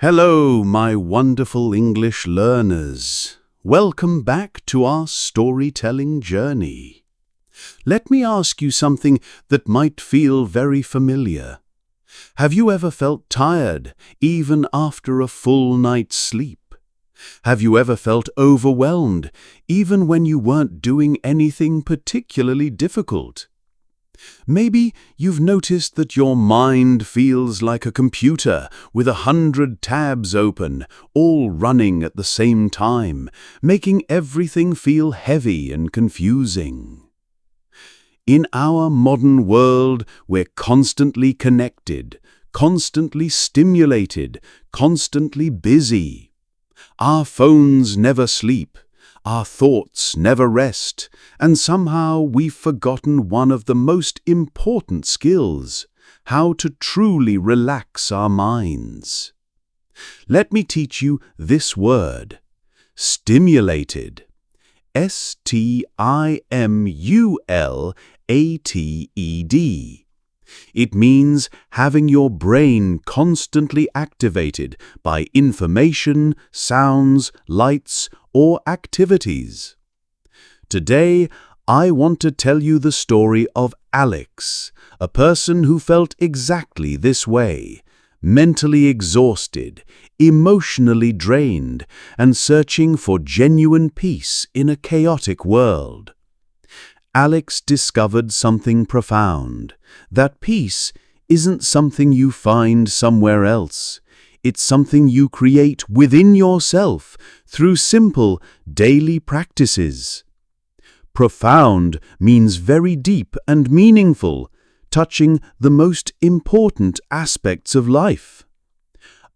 Hello, my wonderful English learners. Welcome back to our storytelling journey. Let me ask you something that might feel very familiar. Have you ever felt tired, even after a full night's sleep? Have you ever felt overwhelmed, even when you weren't doing anything particularly difficult? Maybe you've noticed that your mind feels like a computer with 100 tabs open, all running at the same time, making everything feel heavy and confusing. In our modern world, we're constantly connected, constantly stimulated, constantly busy. Our phones never sleep. Our thoughts never rest, and somehow we've forgotten one of the most important skills, how to truly relax our minds. Let me teach you this word, stimulated. S-T-I-M-U-L-A-T-E-D. It means having your brain constantly activated by information, sounds, lights, or activities. Today, I want to tell you the story of Alex, a person who felt exactly this way, mentally exhausted, emotionally drained, and searching for genuine peace in a chaotic world. Alex discovered something profound, that peace isn't something you find somewhere else. It's something you create within yourself through simple daily practices. Profound means very deep and meaningful, touching the most important aspects of life.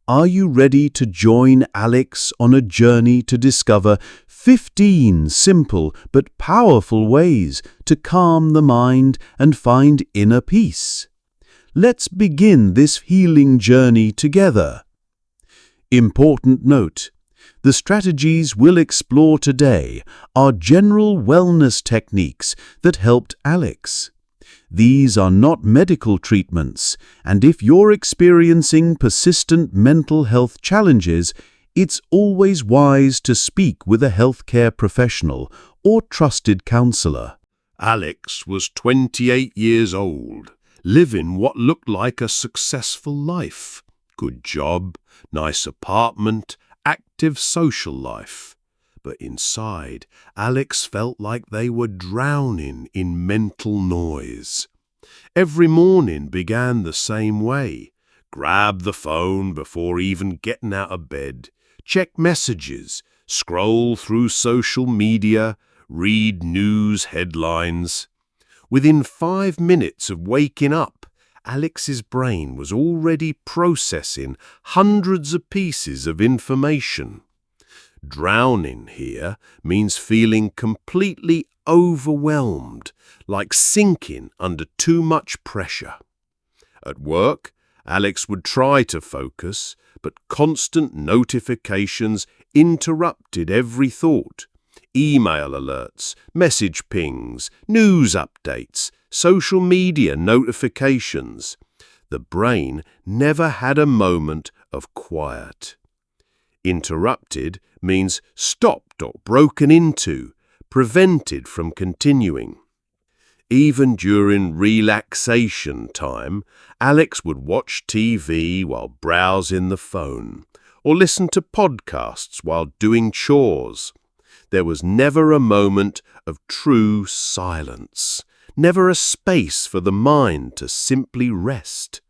Are you ready to join Alex on a journey to discover 15 simple but powerful ways to calm the mind and find inner peace? Let's begin this healing journey together. Important note: the strategies we'll explore today are general wellness techniques that helped Alex. These are not medical treatments, and if you're experiencing persistent mental health challenges, it's always wise to speak with a healthcare professional or trusted counselor. Alex was 28 years old, living what looked like a successful life. Good job, nice apartment, active social life. But inside, Alex felt like they were drowning in mental noise. Every morning began the same way. Grab the phone before even getting out of bed, check messages, scroll through social media, read news headlines. Within 5 minutes of waking up, Alex's brain was already processing hundreds of pieces of information. Drowning here means feeling completely overwhelmed, like sinking under too much pressure. At work, Alex would try to focus, but constant notifications interrupted every thought. Email alerts, message pings, news updates, social media notifications. The brain never had a moment of quiet. Interrupted means stopped or broken into, prevented from continuing. Even during relaxation time, Alex would watch TV while browsing the phone, or listen to podcasts while doing chores. There was never a moment of true silence, never a space for the mind to simply rest.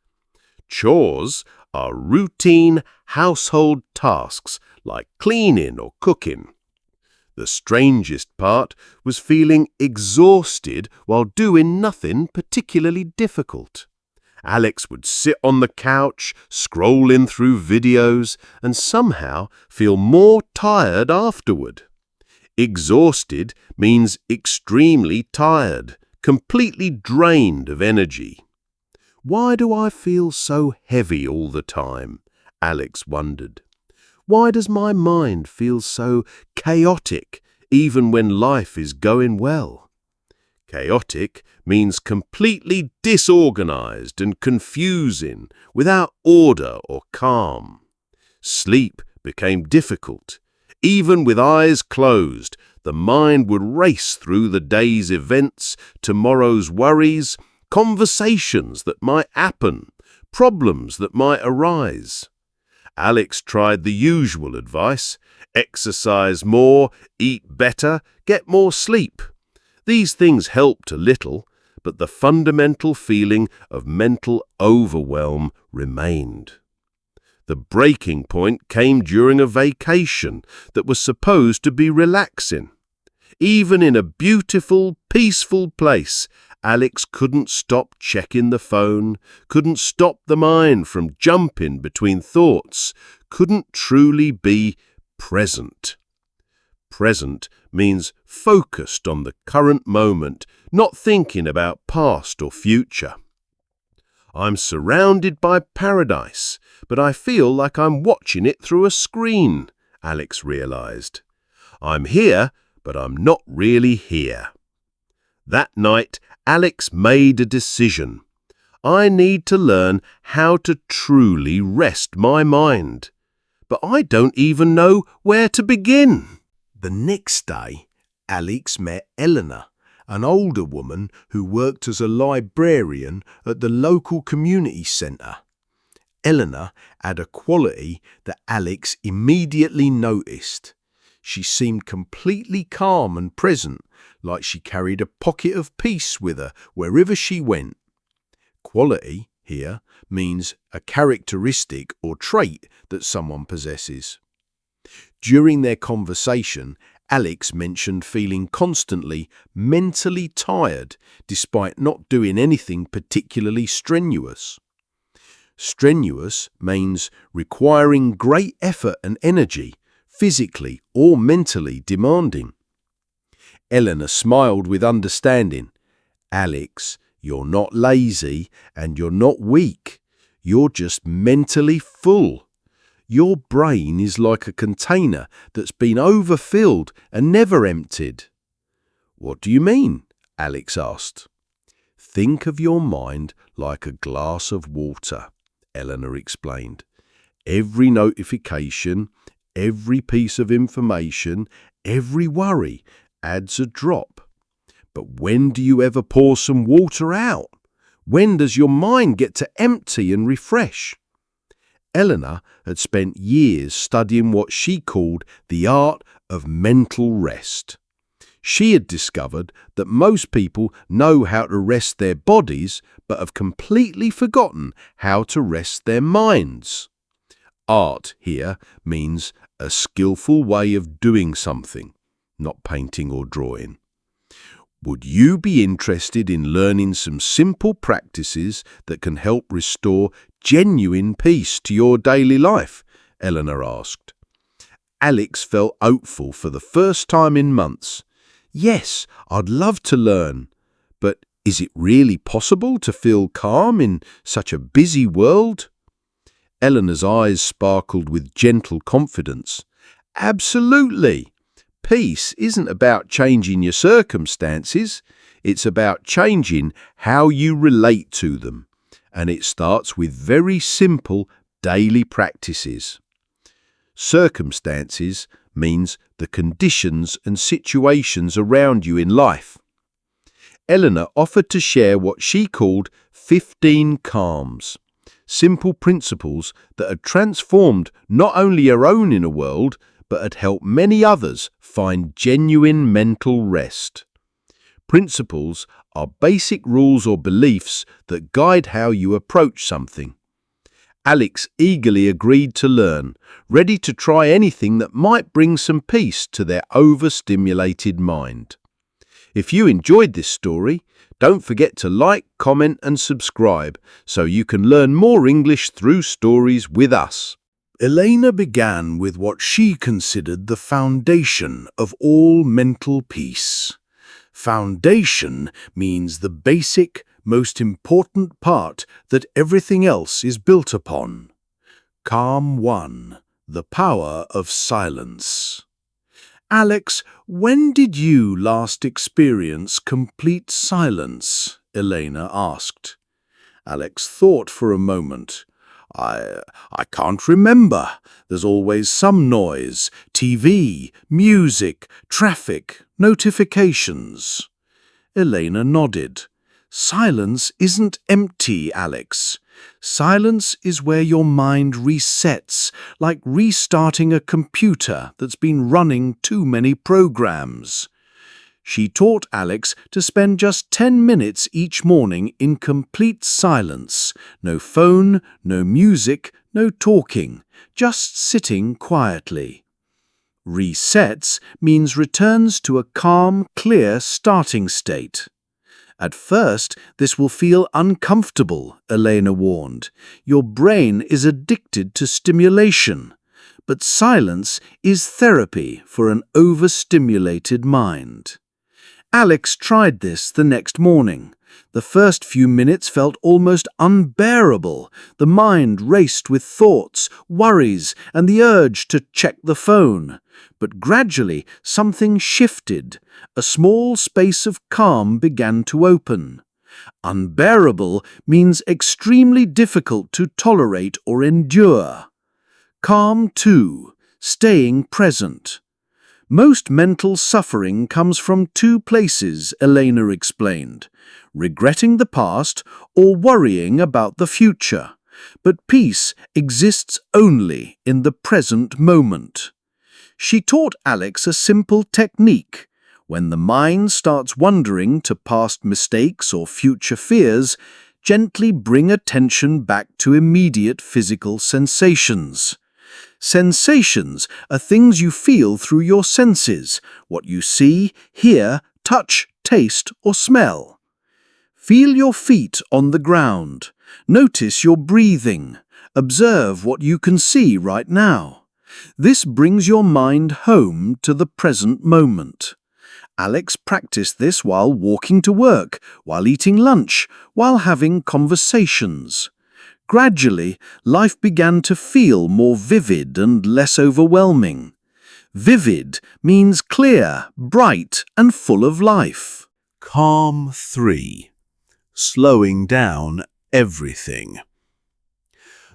Chores are routine household tasks like cleaning or cooking. The strangest part was feeling exhausted while doing nothing particularly difficult. Alex would sit on the couch, scrolling through videos, and somehow feel more tired afterward. Exhausted means extremely tired, completely drained of energy. Why do I feel so heavy all the time? Alex wondered. Why does my mind feel so chaotic even when life is going well? Chaotic means completely disorganized and confusing, without order or calm. Sleep became difficult. Even with eyes closed, the mind would race through the day's events, tomorrow's worries, conversations that might happen, problems that might arise. Alex tried the usual advice: exercise more, eat better, get more sleep. These things helped a little, but the fundamental feeling of mental overwhelm remained. The breaking point came during a vacation that was supposed to be relaxing. Even in a beautiful, peaceful place, Alex couldn't stop checking the phone, couldn't stop the mind from jumping between thoughts, couldn't truly be present. Present means focused on the current moment, not thinking about past or future. I'm surrounded by paradise, but I feel like I'm watching it through a screen, Alex realized. I'm here, but I'm not really here. That night, Alex made a decision. I need to learn how to truly rest my mind. But I don't even know where to begin. The next day, Alex met Eleanor, an older woman who worked as a librarian at the local community centre. Eleanor had a quality that Alex immediately noticed. She seemed completely calm and present, like she carried a pocket of peace with her wherever she went. Quality here means a characteristic or trait that someone possesses. During their conversation, Alex mentioned feeling constantly mentally tired despite not doing anything particularly strenuous. Strenuous means requiring great effort and energy, physically or mentally demanding. Eleanor smiled with understanding. Alex, you're not lazy and you're not weak. You're just mentally full. Your brain is like a container that's been overfilled and never emptied. What do you mean? Alex asked. Think of your mind like a glass of water, Eleanor explained. Every notification, every piece of information, every worry adds a drop. But when do you ever pour some water out? When does your mind get to empty and refresh? Eleanor had spent years studying what she called the art of mental rest. She had discovered that most people know how to rest their bodies, but have completely forgotten how to rest their minds. Art here means a skillful way of doing something, not painting or drawing. Would you be interested in learning some simple practices that can help restore genuine peace to your daily life? Eleanor asked. Alex felt hopeful for the first time in months. Yes, I'd love to learn. But is it really possible to feel calm in such a busy world? Eleanor's eyes sparkled with gentle confidence. Absolutely. Peace isn't about changing your circumstances. It's about changing how you relate to them. And it starts with very simple daily practices. Circumstances means the conditions and situations around you in life. Eleanor offered to share what she called 15 calms, simple principles that had transformed not only her own inner world, but had helped many others find genuine mental rest. Principles are basic rules or beliefs that guide how you approach something. Alex eagerly agreed to learn, ready to try anything that might bring some peace to their overstimulated mind. If you enjoyed this story, don't forget to like, comment and subscribe so you can learn more English through stories with us. Elena began with what she considered the foundation of all mental peace. Foundation means the basic, most important part that everything else is built upon. Calm 1. The power of silence. Alex, when did you last experience complete silence? Elena asked. Alex thought for a moment. I can't remember. There's always some noise. TV, music, traffic, notifications. Elena nodded. Silence isn't empty, Alex. Silence is where your mind resets, like restarting a computer that's been running too many programs. She taught Alex to spend just 10 minutes each morning in complete silence. No phone, no music, no talking, just sitting quietly. Resets means returns to a calm, clear starting state. At first, this will feel uncomfortable, Elena warned. Your brain is addicted to stimulation. But silence is therapy for an overstimulated mind. Alex tried this the next morning. The first few minutes felt almost unbearable. The mind raced with thoughts, worries, and the urge to check the phone. But gradually, something shifted. A small space of calm began to open. Unbearable means extremely difficult to tolerate or endure. Calm, too, staying present. Most mental suffering comes from two places, Elena explained, regretting the past or worrying about the future. But peace exists only in the present moment. She taught Alex a simple technique. When the mind starts wandering to past mistakes or future fears, gently bring attention back to immediate physical sensations. Sensations are things you feel through your senses, what you see, hear, touch, taste, or smell. Feel your feet on the ground. Notice your breathing. Observe what you can see right now. This brings your mind home to the present moment. Alex practiced this while walking to work, while eating lunch, while having conversations. Gradually, life began to feel more vivid and less overwhelming. Vivid means clear, bright, and full of life. Calm 3. Slowing down everything.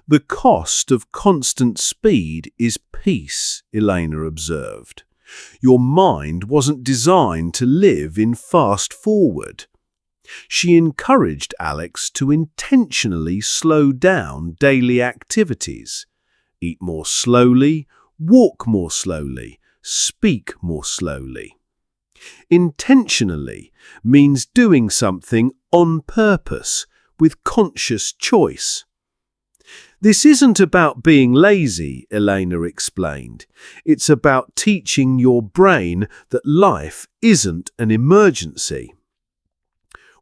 The cost of constant speed is peace, Elena observed. Your mind wasn't designed to live in fast forward. She encouraged Alex to intentionally slow down daily activities. Eat more slowly, walk more slowly, speak more slowly. Intentionally means doing something on purpose, with conscious choice. This isn't about being lazy, Elena explained. It's about teaching your brain that life isn't an emergency.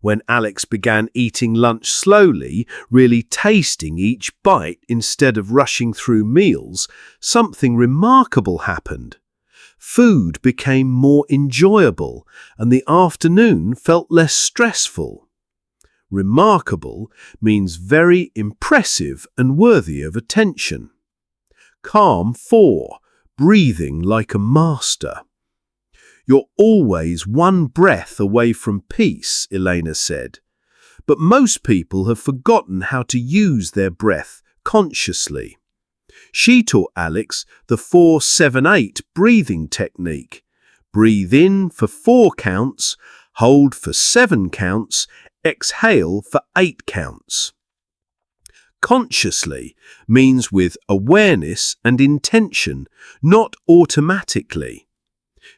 When Alex began eating lunch slowly, really tasting each bite instead of rushing through meals, something remarkable happened. Food became more enjoyable, and the afternoon felt less stressful. Remarkable means very impressive and worthy of attention. Calm 4. Breathing like a master. You're always one breath away from peace, Elena said. But most people have forgotten how to use their breath consciously. She taught Alex the 4-7-8 breathing technique. Breathe in for 4 counts, hold for 7 counts, exhale for 8 counts. Consciously means with awareness and intention, not automatically.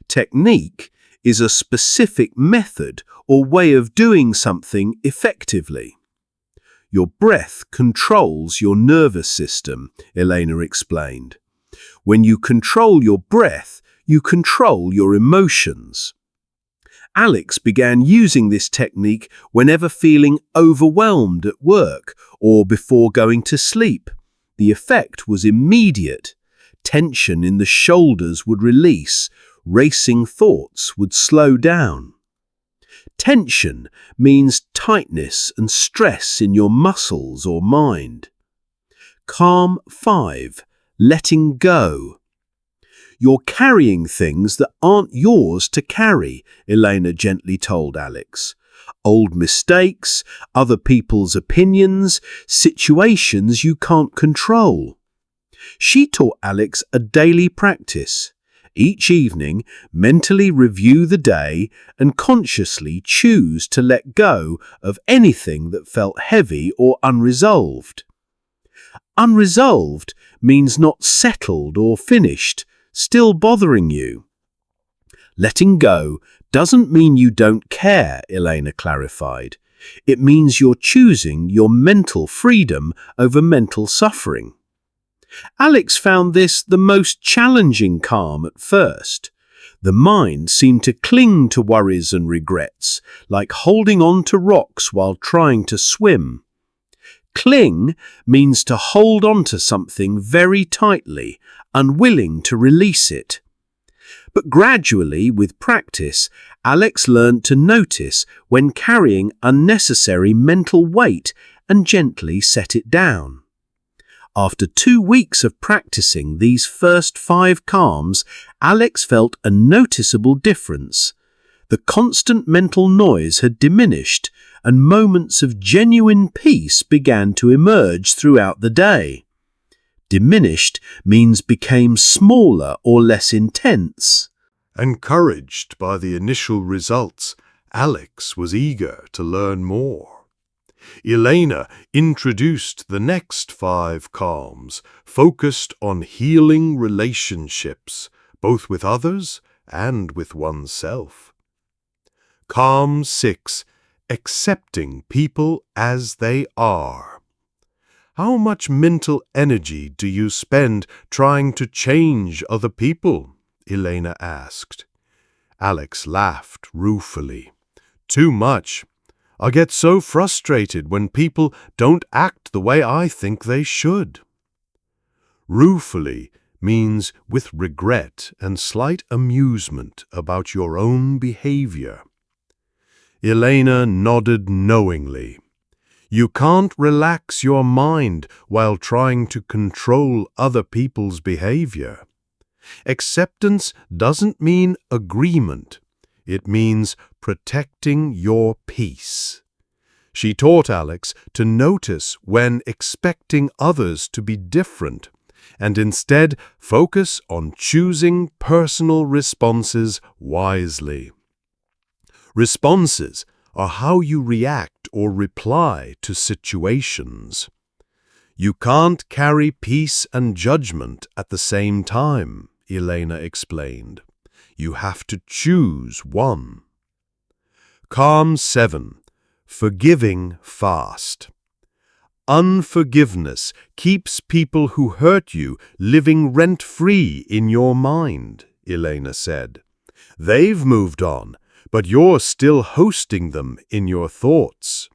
Technique is a specific method or way of doing something effectively. Your breath controls your nervous system, Elena explained. When you control your breath, you control your emotions. Alex began using this technique whenever feeling overwhelmed at work or before going to sleep. The effect was immediate. Tension in the shoulders would release. Racing thoughts would slow down. Tension means tightness and stress in your muscles or mind. Calm 5. Letting go. You're carrying things that aren't yours to carry, Elena gently told Alex. old mistakes, other people's opinions, situations you can't control. She taught Alex a daily practice. Each evening, mentally review the day and consciously choose to let go of anything that felt heavy or unresolved. Unresolved means not settled or finished, still bothering you. Letting go doesn't mean you don't care, Elena clarified. It means you're choosing your mental freedom over mental suffering. Alex found this the most challenging calm at first. The mind seemed to cling to worries and regrets, like holding on to rocks while trying to swim. Cling means to hold on to something very tightly, unwilling to release it. But gradually, with practice, Alex learned to notice when carrying unnecessary mental weight and gently set it down. After 2 weeks of practicing these first 5 calms, Alex felt a noticeable difference. The constant mental noise had diminished, and moments of genuine peace began to emerge throughout the day. Diminished means became smaller or less intense. Encouraged by the initial results, Alex was eager to learn more. Elena introduced the next 5 calms, focused on healing relationships, both with others and with oneself. Calm 6, accepting people as they are. How much mental energy do you spend trying to change other people? Elena asked. Alex laughed ruefully. Too much. I get so frustrated when people don't act the way I think they should. Ruefully means with regret and slight amusement about your own behavior. Elena nodded knowingly. You can't relax your mind while trying to control other people's behavior. Acceptance doesn't mean agreement. It means protecting your peace. She taught Alex to notice when expecting others to be different and instead focus on choosing personal responses wisely. Responses are how you react or reply to situations. You can't carry peace and judgment at the same time, Elena explained. You have to choose one. Calm 7. Forgiving fast. Unforgiveness keeps people who hurt you living rent-free in your mind, Elena said. They've moved on, but you're still hosting them in your thoughts.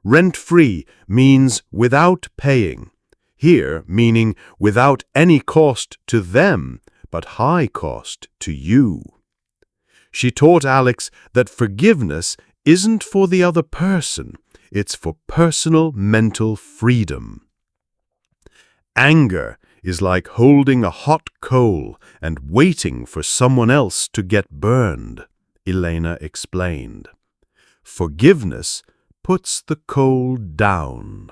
Rent-free means without paying. Here, meaning without any cost to them, but high cost to you. She taught Alex that forgiveness isn't for the other person, it's for personal mental freedom. Anger is like holding a hot coal and waiting for someone else to get burned, Elena explained. Forgiveness puts the coal down.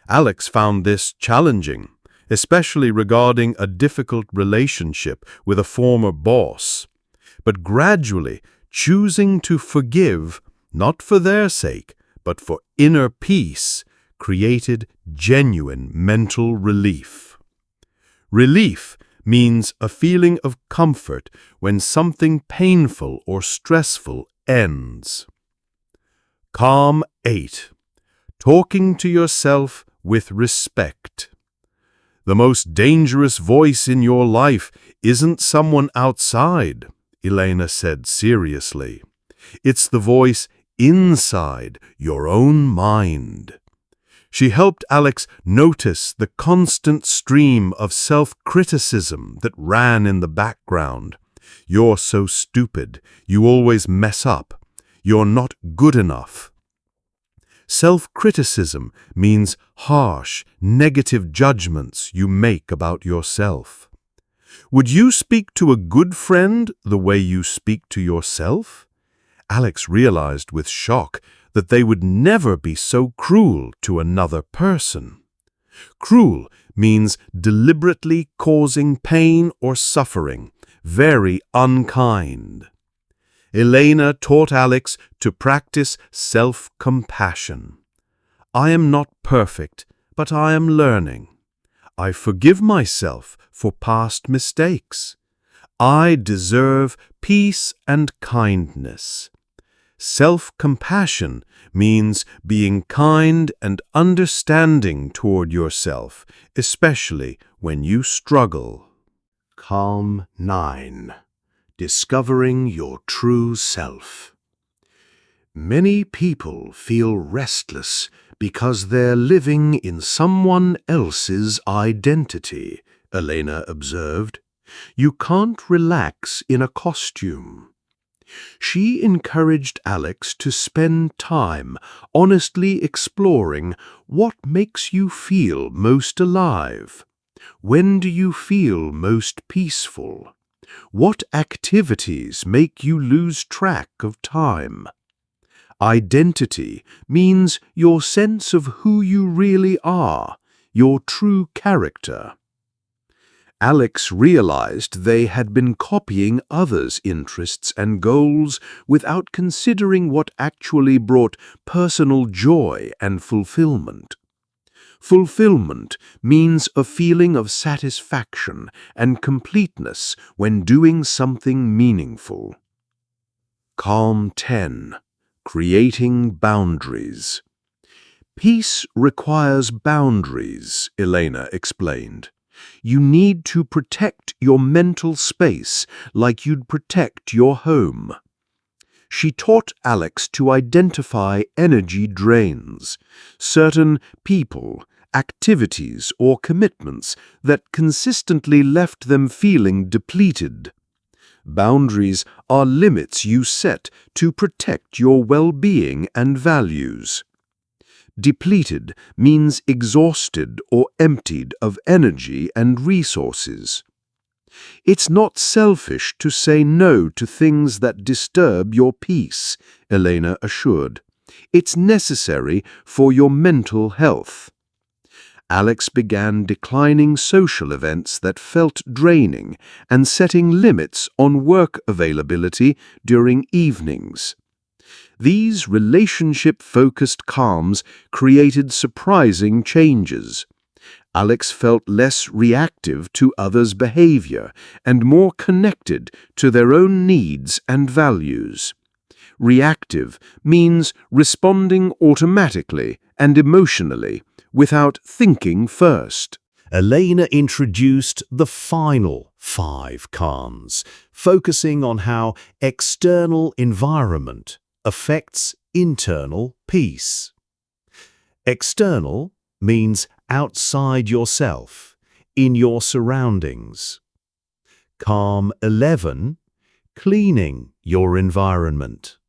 Alex found this challenging, especially regarding a difficult relationship with a former boss. But gradually, choosing to forgive, not for their sake, but for inner peace, created genuine mental relief. Relief means a feeling of comfort when something painful or stressful ends. Calm 8. Talking to yourself with respect. The most dangerous voice in your life isn't someone outside, Elena said seriously. It's the voice inside your own mind. She helped Alex notice the constant stream of self-criticism that ran in the background. You're so stupid. You always mess up. You're not good enough. Self-criticism means harsh, negative judgments you make about yourself. Would you speak to a good friend the way you speak to yourself? Alex realized with shock that they would never be so cruel to another person. Cruel means deliberately causing pain or suffering, very unkind. Elena taught Alex to practice self-compassion. I am not perfect, but I am learning. I forgive myself for past mistakes. I deserve peace and kindness. Self-compassion means being kind and understanding toward yourself, especially when you struggle. Calm 9. Discovering your true self. Many people feel restless because they're living in someone else's identity, Elena observed. You can't relax in a costume. She encouraged Alex to spend time honestly exploring what makes you feel most alive. When do you feel most peaceful? What activities make you lose track of time? Identity means your sense of who you really are, your true character. Alex realized they had been copying others' interests and goals without considering what actually brought personal joy and fulfillment. Fulfillment means a feeling of satisfaction and completeness when doing something meaningful. Calm 10. Creating boundaries. Peace requires boundaries, Elena explained. You need to protect your mental space like you'd protect your home. She taught Alex to identify energy drains, certain people, activities, or commitments that consistently left them feeling depleted. Boundaries are limits you set to protect your well-being and values. Depleted means exhausted or emptied of energy and resources. It's not selfish to say no to things that disturb your peace, Elena assured. It's necessary for your mental health. Alex began declining social events that felt draining and setting limits on work availability during evenings. These relationship-focused calms created surprising changes. Alex felt less reactive to others' behavior and more connected to their own needs and values. Reactive means responding automatically and emotionally without thinking first. Elena introduced the final 5 calms, focusing on how external environment affects internal peace. External means outside yourself, in your surroundings. Calm 11, cleaning your environment.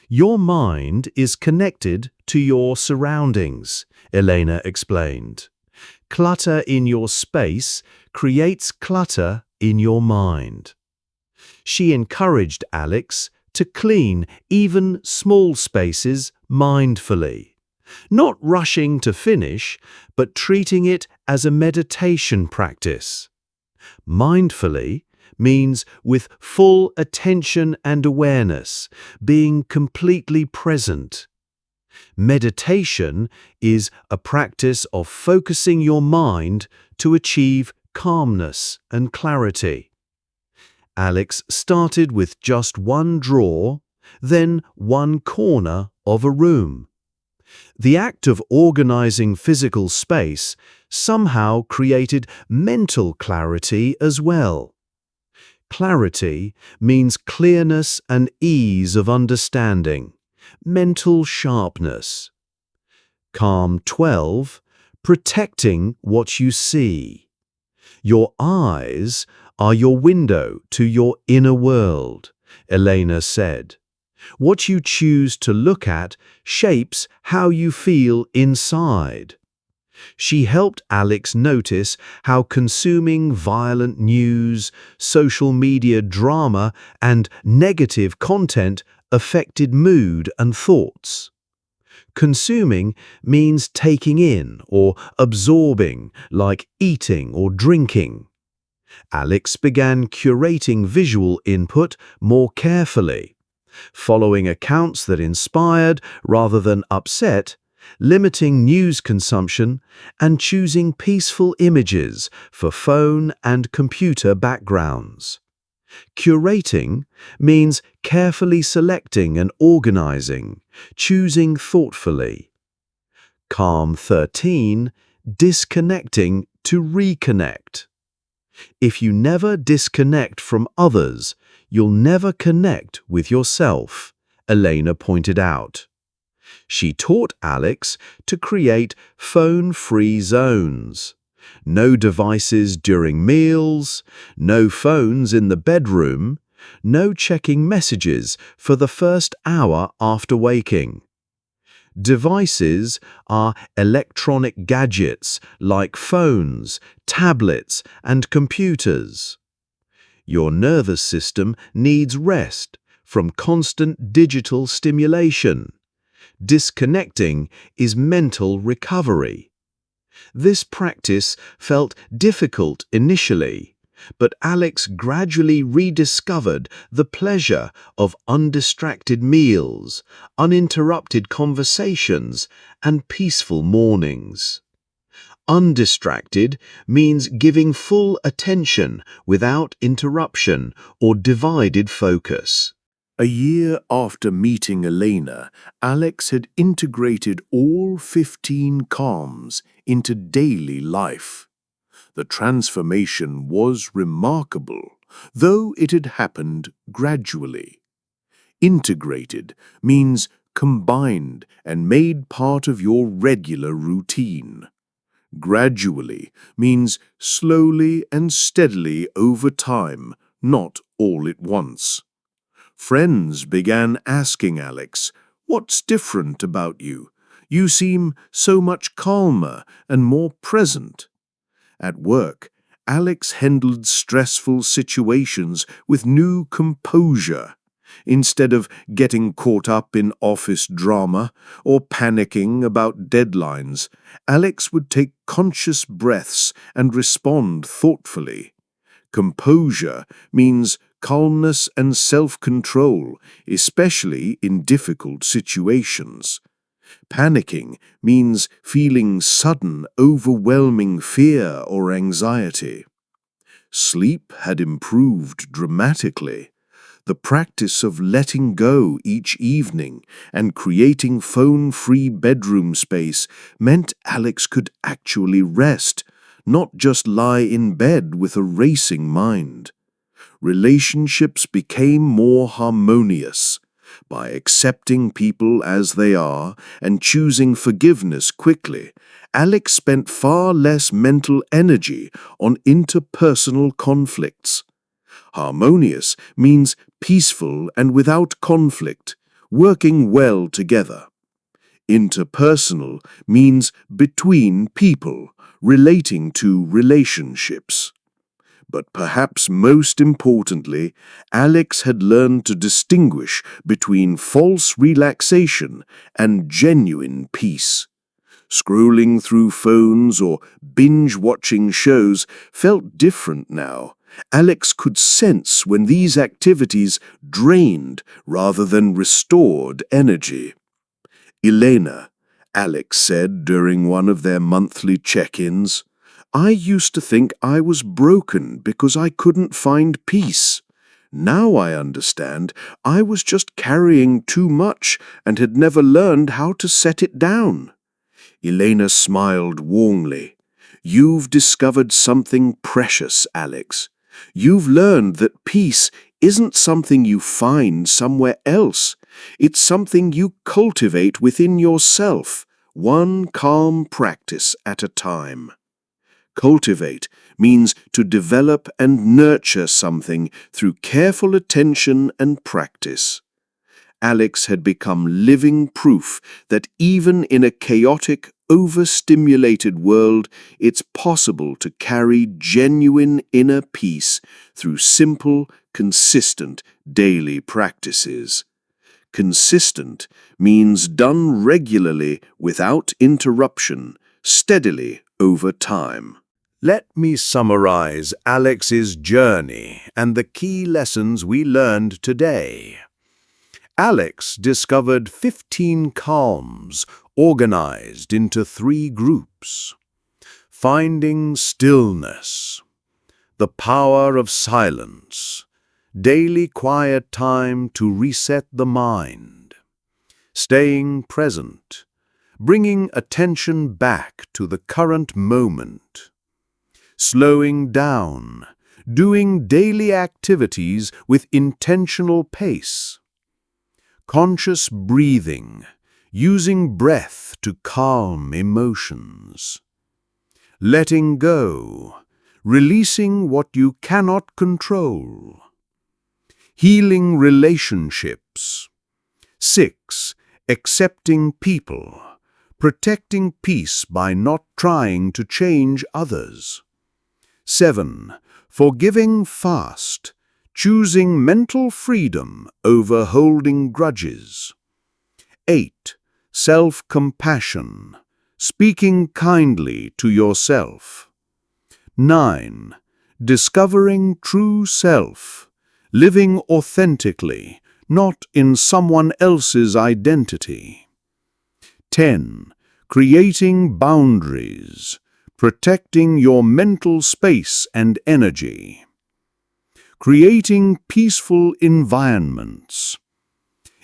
Your mind is connected to your surroundings, Elena explained. Clutter in your space creates clutter in your mind. She encouraged Alex to clean even small spaces mindfully, not rushing to finish, but treating it as a meditation practice. Mindfully means with full attention and awareness, being completely present. Meditation is a practice of focusing your mind to achieve calmness and clarity. Alex started with just one drawer, then one corner of a room. The act of organizing physical space somehow created mental clarity as well. Clarity means clearness and ease of understanding, mental sharpness. Calm 12, protecting what you see. Your eyes are your window to your inner world, Elena said. What you choose to look at shapes how you feel inside. She helped Alex notice how consuming violent news, social media drama, and negative content affected mood and thoughts. Consuming means taking in or absorbing, like eating or drinking. Alex began curating visual input more carefully, following accounts that inspired rather than upset, limiting news consumption, and choosing peaceful images for phone and computer backgrounds. Curating means carefully selecting and organizing, choosing thoughtfully. Calm 13, disconnecting to reconnect. If you never disconnect from others, you'll never connect with yourself, Elena pointed out. She taught Alex to create phone-free zones. No devices during meals, no phones in the bedroom, no checking messages for the first hour after waking. Devices are electronic gadgets like phones, tablets, and computers. Your nervous system needs rest from constant digital stimulation. Disconnecting is mental recovery. This practice felt difficult initially, but Alex gradually rediscovered the pleasure of undistracted meals, uninterrupted conversations, and peaceful mornings. Undistracted means giving full attention without interruption or divided focus. A year after meeting Elena, Alex had integrated all 15 calms into daily life. The transformation was remarkable, though it had happened gradually. Integrated means combined and made part of your regular routine. Gradually means slowly and steadily over time, not all at once. Friends began asking Alex, "What's different about you? You seem so much calmer and more present." At work, Alex handled stressful situations with new composure. Instead of getting caught up in office drama or panicking about deadlines, Alex would take conscious breaths and respond thoughtfully. Composure means calmness and self-control, especially in difficult situations. Panicking means feeling sudden, overwhelming fear or anxiety. Sleep had improved dramatically. The practice of letting go each evening and creating phone-free bedroom space meant Alex could actually rest, not just lie in bed with a racing mind. Relationships became more harmonious. By accepting people as they are and choosing forgiveness quickly, Alex spent far less mental energy on interpersonal conflicts. Harmonious means peaceful and without conflict, working well together. Interpersonal means between people, relating to relationships. But perhaps most importantly, Alex had learned to distinguish between false relaxation and genuine peace. Scrolling through phones or binge-watching shows felt different now. Alex could sense when these activities drained rather than restored energy. "Elena," Alex said during one of their monthly check-ins, "I used to think I was broken because I couldn't find peace. Now I understand I was just carrying too much and had never learned how to set it down." Elena smiled warmly. "You've discovered something precious, Alex. You've learned that peace isn't something you find somewhere else. It's something you cultivate within yourself, one calm practice at a time." Cultivate means to develop and nurture something through careful attention and practice. Alex had become living proof that even in a chaotic, overstimulated world, it's possible to carry genuine inner peace through simple, consistent daily practices. Consistent means done regularly without interruption, steadily over time. Let me summarize Alex's journey and the key lessons we learned today. Alex discovered 15 calms organized into 3 groups. Finding stillness, the power of silence, daily quiet time to reset the mind, staying present, bringing attention back to the current moment, slowing down, doing daily activities with intentional pace, conscious breathing, using breath to calm emotions, letting go, releasing what you cannot control, healing relationships. 6. Accepting people, protecting peace by not trying to change others. 7. Forgiving fast, choosing mental freedom over holding grudges. 8. Self-compassion, speaking kindly to yourself. 9. Discovering true self, living authentically, not in someone else's identity. 10. Creating boundaries, protecting your mental space and energy. Creating peaceful environments.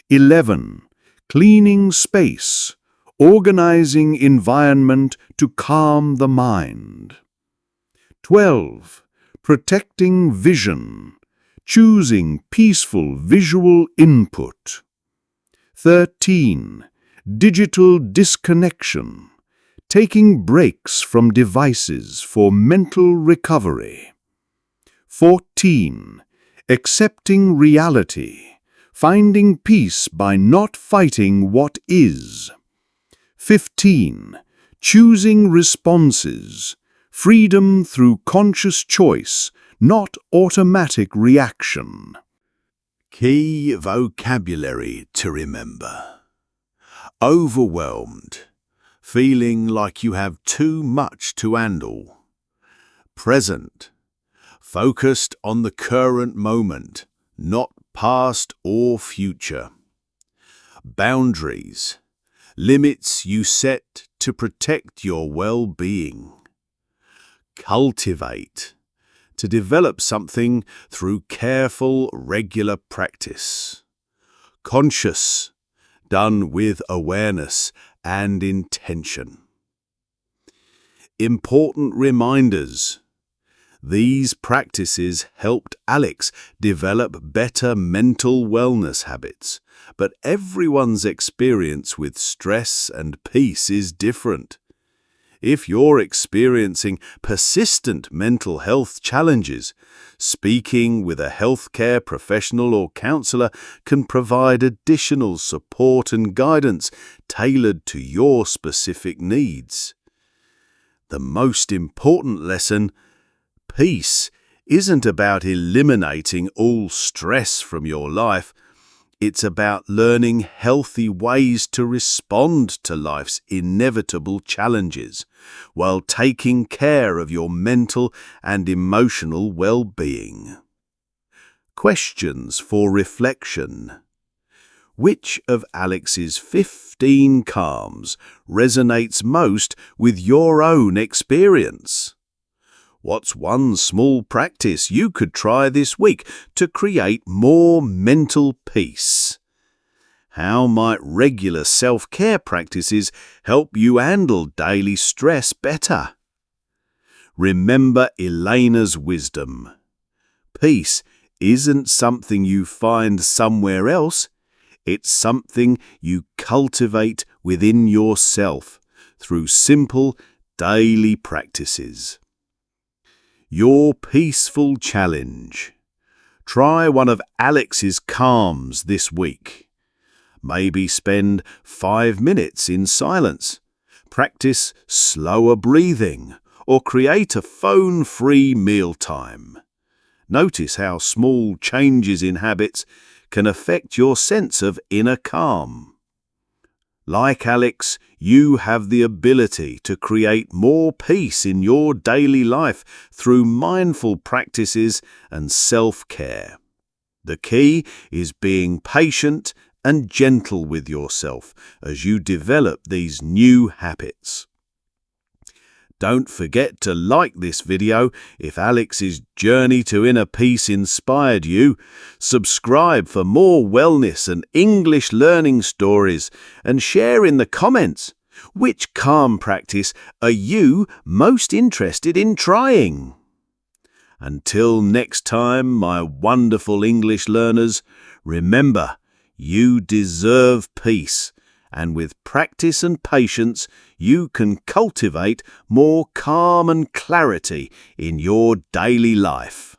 11. Cleaning space, organizing environment to calm the mind. 12. Protecting vision, choosing peaceful visual input. 13. Digital disconnection, taking breaks from devices for mental recovery. 14. Accepting reality, finding peace by not fighting what is. 15. Choosing responses, freedom through conscious choice, not automatic reaction. Key vocabulary to remember. Overwhelmed, feeling like you have too much to handle. Present, focused on the current moment, not past or future. Boundaries, limits you set to protect your well-being. Cultivate, to develop something through careful, regular practice. Conscious, done with awareness and intention. Important reminders. These practices helped Alex develop better mental wellness habits, but everyone's experience with stress and peace is different. If you're experiencing persistent mental health challenges, speaking with a healthcare professional or counselor can provide additional support and guidance tailored to your specific needs. The most important lesson: peace isn't about eliminating all stress from your life. It's about learning healthy ways to respond to life's inevitable challenges while taking care of your mental and emotional well-being. Questions for reflection. Which of Alex's 15 calms resonates most with your own experience? What's one small practice you could try this week to create more mental peace? How might regular self-care practices help you handle daily stress better? Remember Elena's wisdom. Peace isn't something you find somewhere else. It's something you cultivate within yourself through simple daily practices. Your peaceful challenge. Try one of Alex's calms this week. Maybe spend 5 minutes in silence. Practice slower breathing or create a phone-free mealtime. Notice how small changes in habits can affect your sense of inner calm. Like Alex, you have the ability to create more peace in your daily life through mindful practices and self-care. The key is being patient and gentle with yourself as you develop these new habits. Don't forget to like this video if Alex's journey to inner peace inspired you. Subscribe for more wellness and English learning stories and share in the comments which calm practice are you most interested in trying. Until next time, my wonderful English learners, remember, you deserve peace. And with practice and patience, you can cultivate more calm and clarity in your daily life.